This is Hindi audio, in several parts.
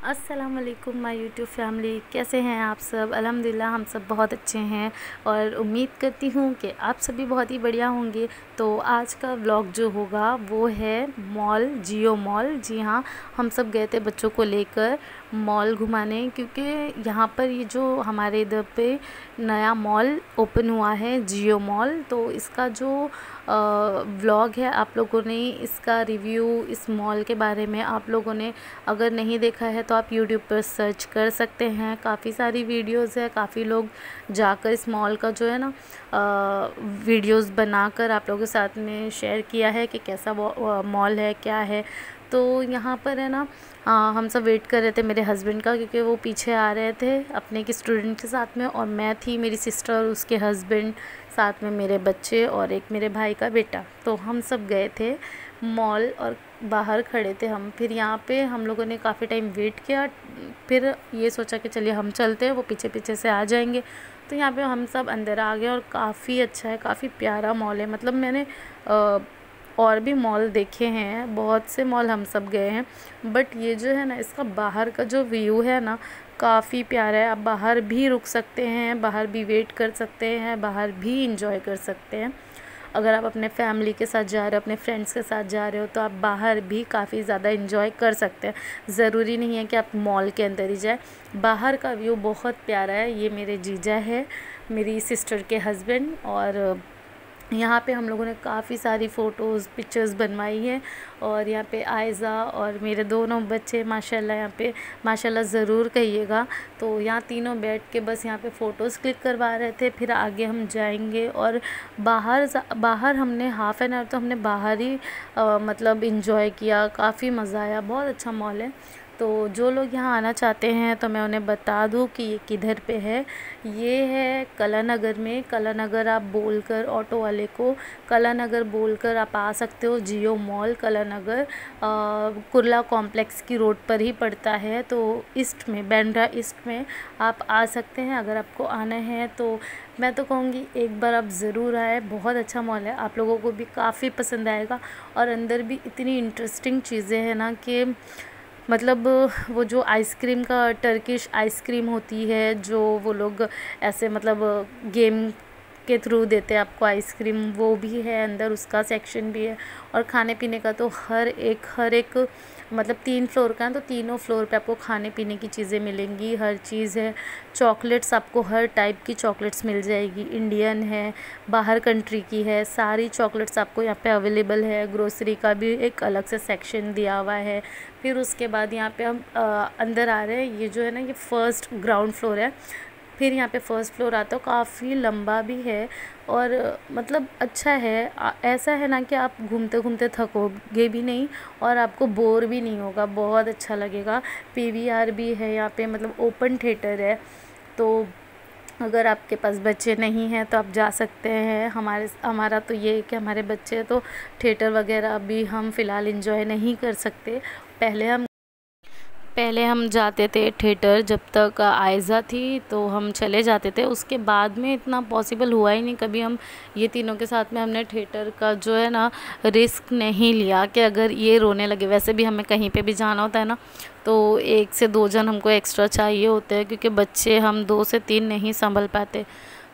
अस्सलाम वालेकुम माय यूट्यूब फैमिली, कैसे हैं आप सब। अल्हम्दुलिल्लाह हम सब बहुत अच्छे हैं और उम्मीद करती हूँ कि आप सभी बहुत ही बढ़िया होंगे। तो आज का व्लॉग जो होगा वो है मॉल, जियो मॉल। जी हाँ, हम सब गए थे बच्चों को लेकर मॉल घुमाने, क्योंकि यहाँ पर ये जो हमारे इधर पे नया मॉल ओपन हुआ है जियो मॉल, तो इसका जो व्लॉग है आप लोगों ने इसका रिव्यू, इस मॉल के बारे में आप लोगों ने अगर नहीं देखा है तो आप यूट्यूब पर सर्च कर सकते हैं। काफ़ी सारी वीडियोस है, काफ़ी लोग जाकर इस मॉल का जो है ना वीडियोस बनाकर आप लोगों के साथ में शेयर किया है कि कैसा मॉल है, क्या है। तो यहाँ पर है ना हम सब वेट कर रहे थे मेरे हस्बैंड का, क्योंकि वो पीछे आ रहे थे अपने एक स्टूडेंट के साथ में, और मैं थी, मेरी सिस्टर और उसके हस्बैंड, साथ में मेरे बच्चे और एक मेरे भाई का बेटा। तो हम सब गए थे मॉल और बाहर खड़े थे हम। फिर यहाँ पे हम लोगों ने काफ़ी टाइम वेट किया, फिर ये सोचा कि चलिए हम चलते हैं, वो पीछे पीछे से आ जाएंगे। तो यहाँ पे हम सब अंदर आ गए और काफ़ी अच्छा है, काफ़ी प्यारा मॉल है। मतलब मैंने और भी मॉल देखे हैं, बहुत से मॉल हम सब गए हैं, बट ये जो है ना इसका बाहर का जो व्यू है ना काफ़ी प्यारा है। आप बाहर भी रुक सकते हैं, बाहर भी वेट कर सकते हैं, बाहर भी इंजॉय कर सकते हैं। अगर आप अपने फैमिली के साथ जा रहे हो, अपने फ्रेंड्स के साथ जा रहे हो, तो आप बाहर भी काफ़ी ज़्यादा इंजॉय कर सकते हैं। ज़रूरी नहीं है कि आप मॉल के अंदर ही जाए। बाहर का व्यू बहुत प्यारा है। ये मेरे जीजा है, मेरी सिस्टर के हस्बैंड, और यहाँ पे हम लोगों ने काफ़ी सारी फ़ोटोज़, पिक्चर्स बनवाई हैं। और यहाँ पे आयज़ा और मेरे दोनों बच्चे माशाल्लाह, यहाँ पे माशाल्लाह ज़रूर कहिएगा। तो यहाँ तीनों बैठ के बस यहाँ पे फ़ोटोज़ क्लिक करवा रहे थे। फिर आगे हम जाएंगे और बाहर हमने हाफ़ एन आवर तो हमने बाहर ही मतलब इंजॉय किया। काफ़ी मज़ा आया, बहुत अच्छा मॉल है। तो जो लोग यहाँ आना चाहते हैं तो मैं उन्हें बता दूँ कि ये किधर पे है। ये है कलानगर में। कलानगर आप बोलकर ऑटो वाले को कलानगर बोलकर आप आ सकते हो। जियो मॉल कलानगर कुर्ला कॉम्प्लेक्स की रोड पर ही पड़ता है। तो ईस्ट में, बांद्रा ईस्ट में आप आ सकते हैं। अगर आपको आना है तो मैं तो कहूँगी एक बार आप ज़रूर आए। बहुत अच्छा मॉल है, आप लोगों को भी काफ़ी पसंद आएगा। और अंदर भी इतनी इंटरेस्टिंग चीज़ें हैं ना कि मतलब वो जो आइसक्रीम का, टर्किश आइसक्रीम होती है जो वो लोग ऐसे मतलब गेम के थ्रू देते हैं आपको आइसक्रीम, वो भी है अंदर, उसका सेक्शन भी है। और खाने पीने का तो हर एक मतलब 3 फ्लोर का है, तो तीनों फ्लोर पे आपको खाने पीने की चीज़ें मिलेंगी, हर चीज़ है। चॉकलेट्स, आपको हर टाइप की चॉकलेट्स मिल जाएगी, इंडियन है, बाहर कंट्री की है, सारी चॉकलेट्स आपको यहाँ पे अवेलेबल है। ग्रोसरी का भी एक अलग से सेक्शन दिया हुआ है। फिर उसके बाद यहाँ पे हम अंदर आ रहे हैं। ये जो है ना ये फर्स्ट ग्राउंड फ्लोर है। फिर यहाँ पे फर्स्ट फ्लोर आता है, काफ़ी लंबा भी है और मतलब अच्छा है। ऐसा है ना कि आप घूमते घूमते थकोगे भी नहीं और आपको बोर भी नहीं होगा, बहुत अच्छा लगेगा। पीवीआर भी है यहाँ पे, मतलब ओपन थिएटर है। तो अगर आपके पास बच्चे नहीं हैं तो आप जा सकते हैं। हमारा तो ये है कि हमारे बच्चे तो थिएटर वगैरह भी हम फ़िलहाल इंजॉय नहीं कर सकते। पहले हम जाते थे थिएटर, जब तक आयज़ा थी तो हम चले जाते थे। उसके बाद में इतना पॉसिबल हुआ ही नहीं कभी। हम ये तीनों के साथ में हमने थिएटर का जो है ना रिस्क नहीं लिया कि अगर ये रोने लगे। वैसे भी हमें कहीं पे भी जाना होता है ना तो 1 से 2 जन हमको एक्स्ट्रा चाहिए होते हैं, क्योंकि बच्चे हम 2 से 3 नहीं संभल पाते,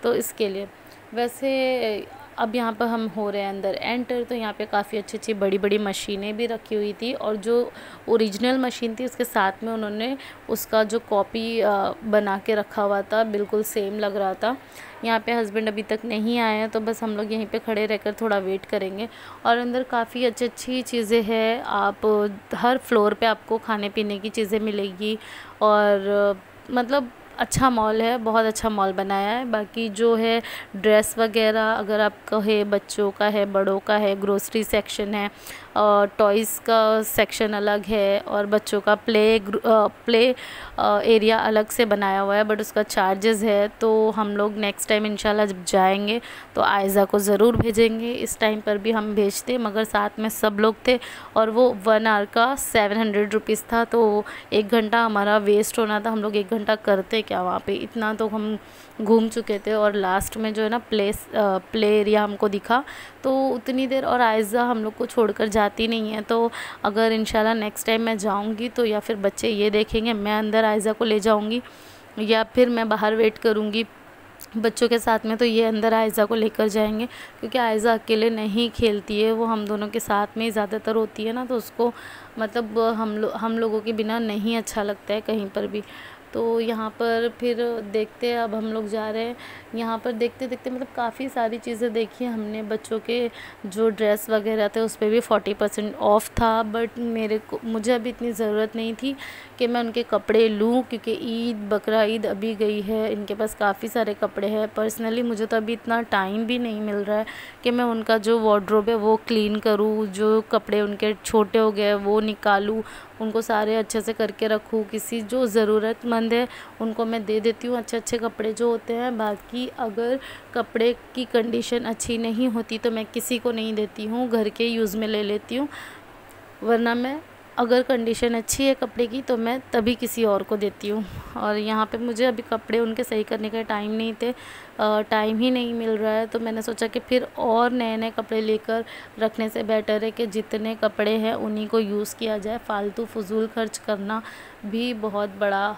तो इसके लिए। वैसे अब यहाँ पर हम हो रहे हैं अंदर एंटर। तो यहाँ पे काफ़ी अच्छी अच्छी बड़ी बड़ी मशीनें भी रखी हुई थी, और जो ओरिजिनल मशीन थी उसके साथ में उन्होंने उसका जो कॉपी बना के रखा हुआ था, बिल्कुल सेम लग रहा था। यहाँ पे हस्बैंड अभी तक नहीं आए हैं, तो बस हम लोग यहीं पे खड़े रहकर थोड़ा वेट करेंगे। और अंदर काफ़ी अच्छी अच्छी चीज़ें हैं। आप हर फ्लोर पे आपको खाने पीने की चीज़ें मिलेगी, और मतलब अच्छा मॉल है, बहुत अच्छा मॉल बनाया है। बाकी जो है ड्रेस वगैरह, अगर आपका है, बच्चों का है, बड़ों का है, ग्रोसरी सेक्शन है, और टॉयज़ का सेक्शन अलग है, और बच्चों का प्ले एरिया अलग से बनाया हुआ है, बट उसका चार्जेस है। तो हम लोग नेक्स्ट टाइम इंशाल्लाह जब जाएंगे तो आयज़ा को ज़रूर भेजेंगे। इस टाइम पर भी हम भेजते, मगर साथ में सब लोग थे, और वो 1 आवर का 700 रुपीज़ था। तो 1 घंटा हमारा वेस्ट होना था। हम लोग 1 घंटा करते क्या वहाँ पे, इतना तो हम घूम चुके थे। और लास्ट में जो है ना प्ले एरिया हमको दिखा, तो उतनी देर, और आयज़ा हम लोग को छोड़कर जाती नहीं है। तो अगर इंशाल्लाह नेक्स्ट टाइम मैं जाऊँगी तो या फिर बच्चे ये देखेंगे मैं अंदर आयज़ा को ले जाऊँगी या फिर मैं बाहर वेट करूँगी बच्चों के साथ में, तो ये अंदर आयज़ा को लेकर जाएंगे, क्योंकि आयज़ा अकेले नहीं खेलती है, वो हम दोनों के साथ में ही ज़्यादातर होती है ना, तो उसको मतलब हम लोगों के बिना नहीं अच्छा लगता है कहीं पर भी। तो यहाँ पर फिर देखते हैं, अब हम लोग जा रहे हैं। यहाँ पर देखते देखते मतलब काफ़ी सारी चीज़ें देखी हमने। बच्चों के जो ड्रेस वगैरह थे उस पर भी 40% ऑफ़ था, बट मुझे अभी इतनी ज़रूरत नहीं थी कि मैं उनके कपड़े लूँ, क्योंकि ईद बकरा ईद अभी गई है, इनके पास काफ़ी सारे कपड़े हैं। पर्सनली मुझे तो अभी इतना टाइम भी नहीं मिल रहा है कि मैं उनका जो वार्डरोब है वो क्लीन करूँ, जो कपड़े उनके छोटे हो गए वो निकालूँ, उनको सारे अच्छे से करके रखूँ। किसी जो ज़रूरतमंद है उनको मैं दे देती हूँ अच्छे अच्छे कपड़े जो होते हैं। बाकी अगर कपड़े की कंडीशन अच्छी नहीं होती तो मैं किसी को नहीं देती हूँ, घर के यूज़ में ले लेती हूँ, वरना मैं अगर कंडीशन अच्छी है कपड़े की तो मैं तभी किसी और को देती हूँ। और यहाँ पे मुझे अभी कपड़े उनके सही करने का टाइम नहीं थे, टाइम ही नहीं मिल रहा है, तो मैंने सोचा कि फिर और नए नए कपड़े लेकर रखने से बेटर है कि जितने कपड़े हैं उन्हीं को यूज़ किया जाए। फ़ालतू फजूल खर्च करना भी बहुत बड़ा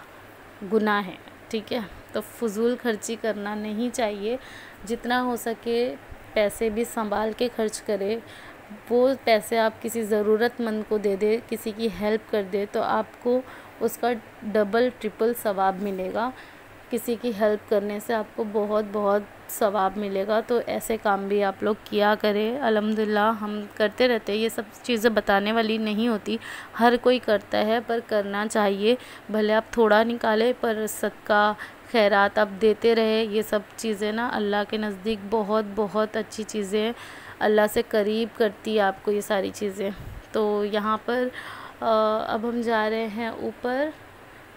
गुनाह है, ठीक है, तो फजूल खर्ची करना नहीं चाहिए। जितना हो सके पैसे भी संभाल के खर्च करें। वो पैसे आप किसी ज़रूरतमंद को दे दे, किसी की हेल्प कर दे, तो आपको उसका डबल ट्रिपल सवाब मिलेगा। किसी की हेल्प करने से आपको बहुत बहुत सवाब मिलेगा। तो ऐसे काम भी आप लोग किया करें। अल्हम्दुलिल्लाह हम करते रहते हैं, ये सब चीज़ें बताने वाली नहीं होती, हर कोई करता है, पर करना चाहिए। भले आप थोड़ा निकालें पर सदका खैरात आप देते रहे। ये सब चीज़ें ना अल्लाह के नज़दीक बहुत बहुत अच्छी चीज़ें हैं, अल्लाह से करीब करती है आपको ये सारी चीज़ें। तो यहाँ पर अब हम जा रहे हैं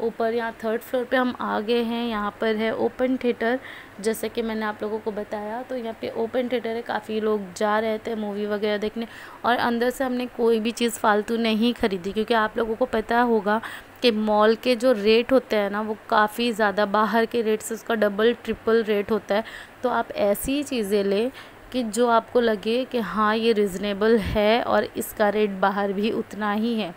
ऊपर यहाँ 3rd फ्लोर पे हम आ गए हैं। यहाँ पर है ओपन थिएटर, जैसे कि मैंने आप लोगों को बताया। तो यहाँ पे ओपन थिएटर है, काफ़ी लोग जा रहे थे मूवी वगैरह देखने, और अंदर से हमने कोई भी चीज़ फ़ालतू नहीं ख़रीदी, क्योंकि आप लोगों को पता होगा कि मॉल के जो रेट होते हैं ना वो काफ़ी ज़्यादा बाहर के रेट से उसका डबल ट्रिपल रेट होता है। तो आप ऐसी चीज़ें लें कि जो आपको लगे कि हाँ ये रिज़नेबल है और इसका रेट बाहर भी उतना ही है।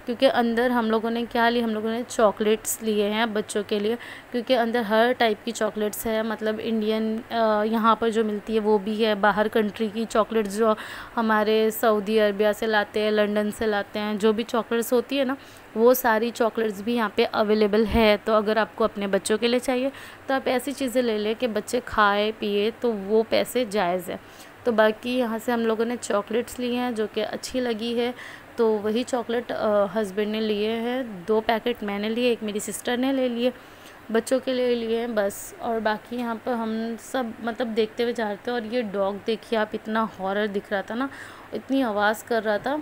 क्योंकि अंदर हम लोगों ने क्या लिए, हम लोगों ने चॉकलेट्स लिए हैं बच्चों के लिए, क्योंकि अंदर हर टाइप की चॉकलेट्स है, मतलब इंडियन यहाँ पर जो मिलती है वो भी है, बाहर कंट्री की चॉकलेट्स जो हमारे सऊदी अरबिया से लाते हैं, लंदन से लाते हैं, जो भी चॉकलेट्स होती है ना वो सारी चॉकलेट्स भी यहाँ पे अवेलेबल है। तो अगर आपको अपने बच्चों के लिए चाहिए तो आप ऐसी चीज़ें ले लें कि बच्चे खाए पिए, तो वो पैसे जायज़ है। तो बाकी यहाँ से हम लोगों ने चॉकलेट्स लिए हैं जो कि अच्छी लगी है, तो वही चॉकलेट हस्बैंड ने लिए हैं। 2 पैकेट मैंने लिए, एक मेरी सिस्टर ने ले लिए, बच्चों के लिए लिए हैं बस। और बाकी यहाँ पर हम सब मतलब देखते हुए जा रहे थे। और ये डॉग देखिए आप, इतना हॉरर दिख रहा था ना, इतनी आवाज़ कर रहा था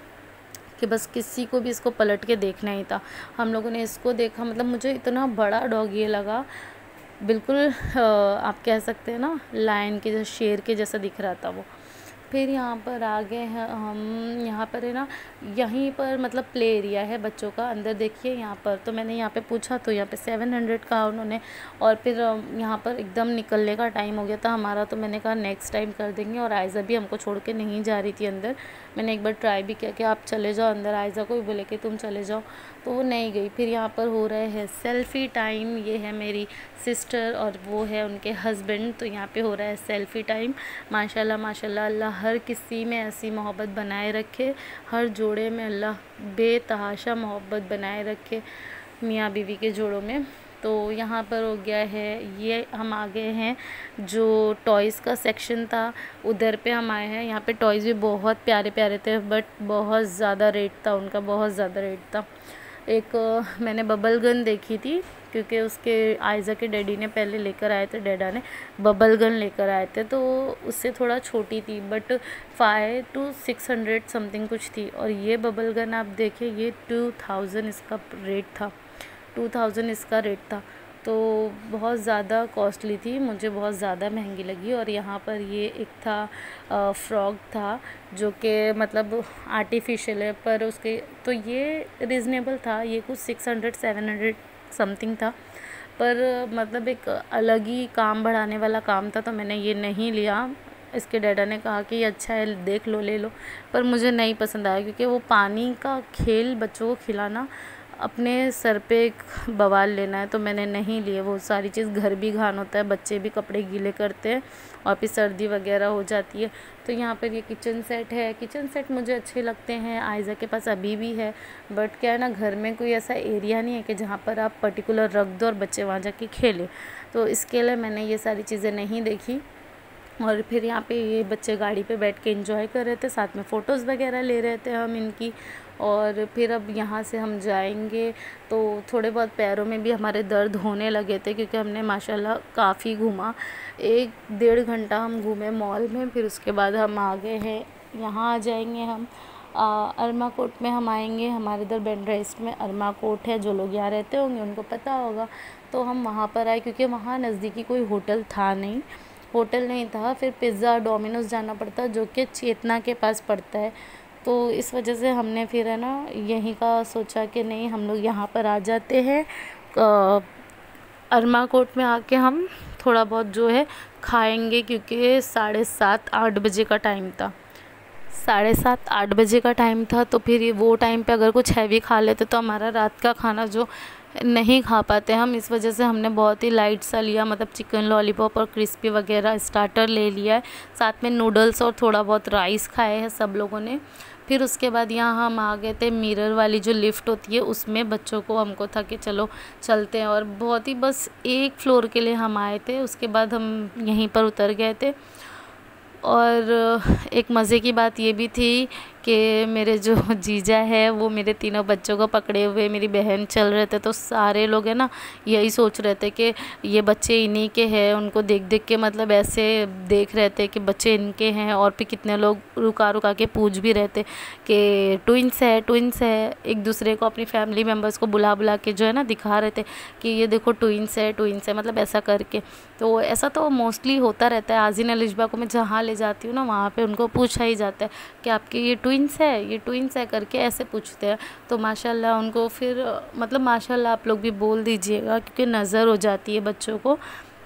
कि बस किसी को भी इसको पलट के देखना ही था। हम लोगों ने इसको देखा, मतलब मुझे इतना बड़ा डॉग ये लगा, बिल्कुल आप कह सकते हैं ना लायन के जैसे, शेर के जैसा दिख रहा था वो। फिर यहाँ पर आ गए हैं हम, यहाँ पर है ना, यहीं पर मतलब प्ले एरिया है बच्चों का, अंदर देखिए यहाँ पर। तो मैंने यहाँ पे पूछा तो यहाँ पे 700 कहा उन्होंने। और फिर यहाँ पर एकदम निकलने का टाइम हो गया था हमारा, तो मैंने कहा नेक्स्ट टाइम कर देंगे। और आयज़ा भी हमको छोड़ के नहीं जा रही थी अंदर। मैंने एक बार ट्राई भी किया कि आप चले जाओ अंदर, आयज़ा को भी बोले कि तुम चले जाओ, तो वो नहीं गई। फिर यहाँ पर हो रहे हैं सेल्फ़ी टाइम, ये है मेरी सिस्टर और वो है उनके हस्बैंड। तो यहाँ पे हो रहा है सेल्फ़ी टाइम। माशाल्लाह माशाल्लाह, अल्लाह हर किसी में ऐसी मोहब्बत बनाए रखे, हर जोड़े में अल्लाह बेतहाशा मोहब्बत बनाए रखे, मियाँ बीवी के जोड़ों में। तो यहाँ पर हो गया है, ये हम आ गए हैं जो टॉयज़ का सेक्शन था, उधर पे हम आए हैं। यहाँ पे टॉयज़ भी बहुत प्यारे प्यारे थे, बट बहुत ज़्यादा रेट था उनका, बहुत ज़्यादा रेट था। एक मैंने बबल गन देखी थी, क्योंकि उसके आयज़ा के डैडी ने पहले लेकर आए थे, डैडा ने बबल गन लेकर आए थे, तो उससे थोड़ा छोटी थी, बट 500 to 600 समथिंग कुछ थी। और ये बबल गन आप देखिए, ये 2000 इसका रेट था, 2000 इसका रेट था। तो बहुत ज़्यादा कॉस्टली थी, मुझे बहुत ज़्यादा महंगी लगी। और यहाँ पर ये एक था फ्रॉग था जो कि मतलब आर्टिफिशियल है, पर उसके तो ये रिज़नेबल था, ये कुछ 600-700 समथिंग था, पर मतलब एक अलग ही काम बढ़ाने वाला काम था, तो मैंने ये नहीं लिया। इसके डैडा ने कहा कि ये अच्छा है, देख लो, ले लो, पर मुझे नहीं पसंद आया क्योंकि वो पानी का खेल बच्चों को खिलाना अपने सर पे एक बवाल लेना है, तो मैंने नहीं लिए वो सारी चीज़। घर भी घान होता है, बच्चे भी कपड़े गीले करते हैं और फिर सर्दी वगैरह हो जाती है। तो यहाँ पर ये किचन सेट है। किचन सेट मुझे अच्छे लगते हैं, आयज़ा के पास अभी भी है, बट क्या है ना, घर में कोई ऐसा एरिया नहीं है कि जहाँ पर आप पर्टिकुलर रख दो और बच्चे वहाँ जाके खेलें, तो इसके लिए मैंने ये सारी चीज़ें नहीं देखी। और फिर यहाँ पे ये बच्चे गाड़ी पे बैठ के एंजॉय कर रहे थे, साथ में फ़ोटोज़ वगैरह ले रहे थे हम इनकी। और फिर अब यहाँ से हम जाएंगे तो थोड़े बहुत पैरों में भी हमारे दर्द होने लगे थे क्योंकि हमने माशाल्लाह काफ़ी घूमा। 1-1.5 घंटा हम घूमे मॉल में। फिर उसके बाद हम आ गए हैं, यहाँ आ जाएंगे हम अरमा कोट में हम आएंगे। हमारे इधर बैंड्रा में अरमा कोट है, जो लोग यहाँ रहते होंगे उनको पता होगा। तो हम वहाँ पर आए क्योंकि वहाँ नज़दीकी कोई होटल नहीं था। फिर पिज़्ज़ा डोमिनोज़ जाना पड़ता, जो कि चेतना के पास पड़ता है। तो इस वजह से हमने फिर है ना यहीं का सोचा कि नहीं, हम लोग यहाँ पर आ जाते हैं। अरमा कोट में आके हम थोड़ा बहुत जो है खाएंगे क्योंकि 7:30-8 बजे का टाइम था। 7:30-8 बजे का टाइम था, तो फिर ये वो टाइम पे अगर कुछ हैवी खा लेते तो हमारा रात का खाना जो नहीं खा पाते हम। इस वजह से हमने बहुत ही लाइट सा लिया, मतलब चिकन लॉलीपॉप और क्रिस्पी वगैरह स्टार्टर ले लिया है, साथ में नूडल्स और थोड़ा बहुत राइस खाए हैं सब लोगों ने। फिर उसके बाद यहाँ हम आ गए थे मिरर वाली जो लिफ़्ट होती है उसमें। बच्चों को हमको था कि चलो चलते हैं, और बहुत ही बस 1 फ्लोर के लिए हम आए थे, उसके बाद हम यहीं पर उतर गए थे। और एक मज़े की बात ये भी थी कि मेरे जो जीजा है वो मेरे तीनों बच्चों को पकड़े हुए मेरी बहन चल रहे थे। तो सारे लोग है ना यही सोच रहे थे कि ये बच्चे इन्हीं के हैं, उनको देख देख के मतलब ऐसे देख रहे थे कि बच्चे इनके हैं। और फिर कितने लोग रुका रुका के पूछ भी रहे थे कि ट्विंस है। एक दूसरे को, अपनी फैमिली मेम्बर्स को बुला बुला के जो है ना दिखा रहे थे कि ये देखो ट्विंस है, मतलब ऐसा करके। तो ऐसा तो मोस्टली होता रहता है। आज़ीन अलिशबा को मैं जहाँ ले जाती हूँ ना, वहाँ पे उनको पूछा ही जाता है कि आपके ये ट्विंस है करके ऐसे पूछते हैं। तो माशाल्लाह उनको फिर मतलब माशाल्लाह आप लोग भी बोल दीजिएगा क्योंकि नज़र हो जाती है बच्चों को,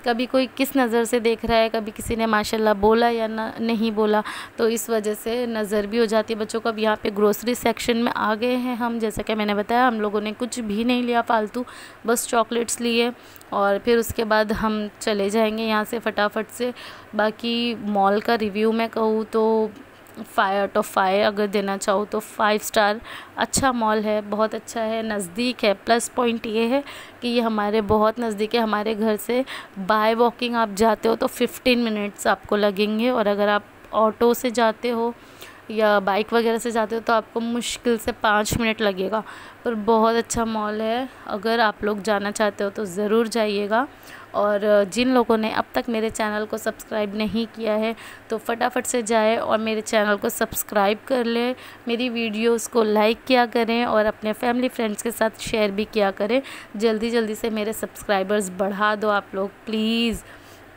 कभी कोई किस नज़र से देख रहा है, कभी किसी ने माशाल्लाह बोला या नहीं बोला, तो इस वजह से नज़र भी हो जाती है बच्चों को। अब यहाँ पे ग्रोसरी सेक्शन में आ गए हैं हम। जैसा कि मैंने बताया, हम लोगों ने कुछ भी नहीं लिया फालतू, बस चॉकलेट्स लिए। और फिर उसके बाद हम चले जाएंगे यहाँ से फटाफट से। बाकी मॉल का रिव्यू मैं कहूँ तो 5/5 अगर देना चाहूँ तो 5 स्टार। अच्छा मॉल है, बहुत अच्छा है, नज़दीक है। प्लस पॉइंट ये है कि ये हमारे बहुत नज़दीक है। हमारे घर से बाय वॉकिंग आप जाते हो तो 15 मिनट्स आपको लगेंगे, और अगर आप ऑटो से जाते हो या बाइक वगैरह से जाते हो तो आपको मुश्किल से 5 मिनट लगेगा। पर बहुत अच्छा मॉल है, अगर आप लोग जाना चाहते हो तो ज़रूर जाइएगा। और जिन लोगों ने अब तक मेरे चैनल को सब्सक्राइब नहीं किया है तो फटाफट से जाए और मेरे चैनल को सब्सक्राइब कर ले, मेरी वीडियोस को लाइक किया करें और अपने फैमिली फ्रेंड्स के साथ शेयर भी किया करें। जल्दी जल्दी से मेरे सब्सक्राइबर्स बढ़ा दो आप लोग प्लीज़।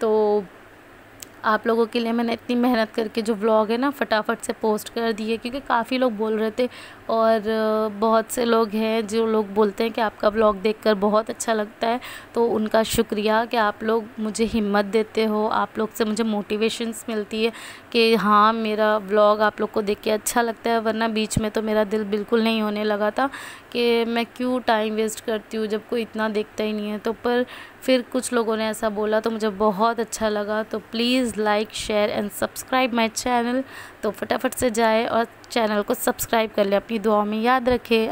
तो आप लोगों के लिए मैंने इतनी मेहनत करके जो व्लॉग है ना फटाफट से पोस्ट कर दिए, क्योंकि काफ़ी लोग बोल रहे थे और बहुत से लोग हैं जो लोग बोलते हैं कि आपका व्लॉग देखकर बहुत अच्छा लगता है। तो उनका शुक्रिया कि आप लोग मुझे हिम्मत देते हो, आप लोग से मुझे मोटिवेशंस मिलती है कि हाँ मेरा व्लॉग आप लोग को देख के अच्छा लगता है। वरना बीच में तो मेरा दिल बिल्कुल नहीं होने लगा था कि मैं क्यों टाइम वेस्ट करती हूँ जब कोई इतना देखता ही नहीं है। तो पर फिर कुछ लोगों ने ऐसा बोला तो मुझे बहुत अच्छा लगा। तो please like share and subscribe my channel. तो फटाफट से जाए और चैनल को सब्सक्राइब कर ले, अपनी दुआओं में याद रखें।